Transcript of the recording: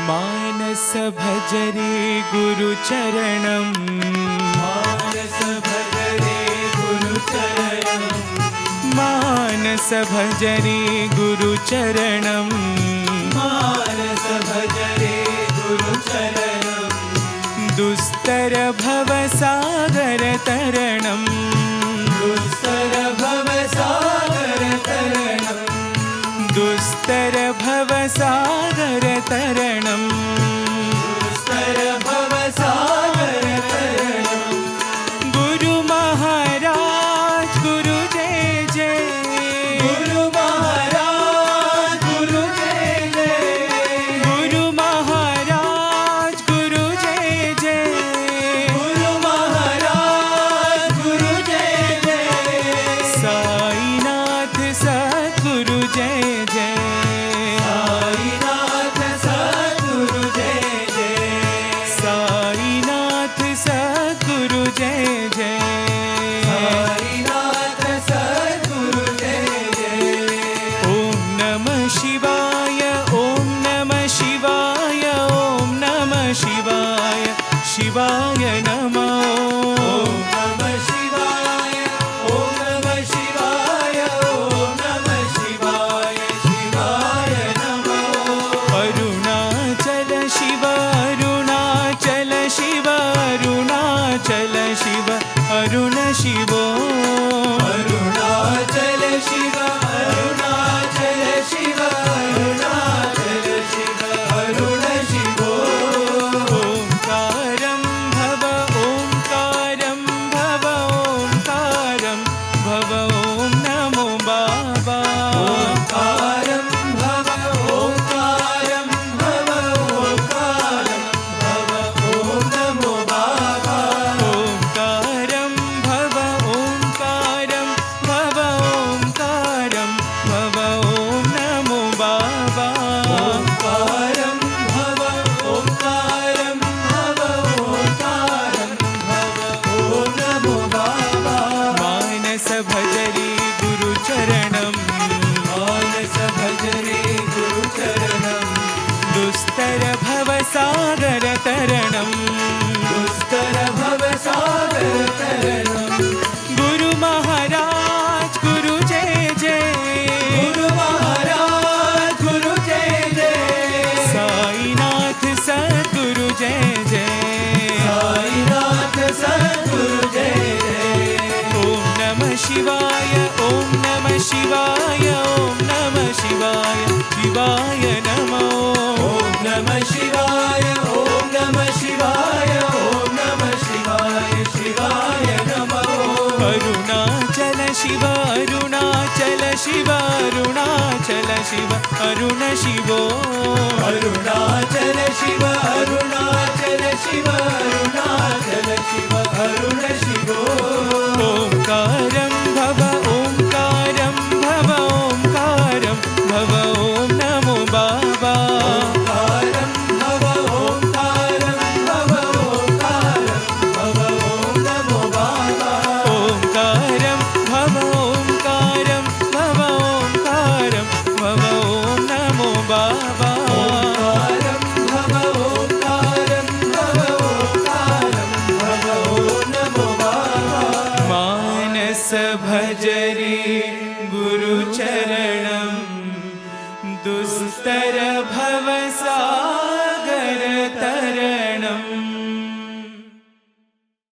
मानस भजरे गुरुचरणं मानस भजरे गुरुचरणं मानस भजरे गुरुचरणं मानस भजरे गुरुचरणं दुस्तर भवसागर तरणं दुस्तर भवसागर तरणं दुस्तर भवसागर तरणं दुस्तर भवसागर तरणं गुरु महाराज गुरु जय जय गुरु महाराज गुरु जय जय गुरु महाराज गुरु जय जय गुरु महाराज गुरु जय जय साईनाथ सद्गुरु जय जय साईनाथ सद्गुरु जय जय साईनाथ सद्गुरु जय जय साईनाथ सद्गुरु जय जय ओम नमः शिवाय ओम नमः शिवाय ओम नमः शिवाय शिवाय नमः ओम नमः शिवाय ओम नमः शिवाय ओम नमः शिवाय शिवाय नमः अरुणाचल शिव अरुणाचल शिव अरुणाचल शिव अरुण शिवो अरुणाचल शिव अरुणाचल शिव अरुणाचल शिव अरुण शिवो ओंकारं भव ओंकारं भव ओंकारं भव ओम नमो बाबा ओंकारं भव ओंकारं भव ओंकारं भव ओम नमो बाबा ओंकारं भव ओंकारं भव ओंकारं भव ओम नमो बाबा ओंकारं भव ओंकारं भव ओंकारं भव ओम नमो बाबा मानस भजरे गुरुचरणं मानस भजरे गुरुचरणं दुस्तर भवसागर तरणं दुस्तर भवसागर तरणं गुरु महाराज गुरु जय जय गुरु महाराज गुरु जय जय साईनाथ सद्गुरु जय जय साईनाथ सद्गुरु जय जय ओम नमः शिवाय ओम नमः शिवाय ओम नमः शिवाय शिवाय नमः ओम नमः शिवाय ओम नमः शिवाय ओम नमः शिवाय शिवाय नमः अरुणाचल शिव अरुणाचल शिव अरुणाचल शिव अरुण शिवो अरुणाचल शिव अरुणाचल शिव अरुणाचल शिव अरुण शिवो ओंकारं भव ओंकारं भव ओंकारं भव ओम नमो बाबा ओंकारं भव ओंकारं भव ओंकारं भव ओम नमो बाबा ओंकारं भव ओंकारं भव ओंकारं भव ओम नमो बाबा ओंकारं भव ओंकारं भव ओंकारं भव ओम नमो बाबा मानस भजरे गुरुचरणं दुस्तर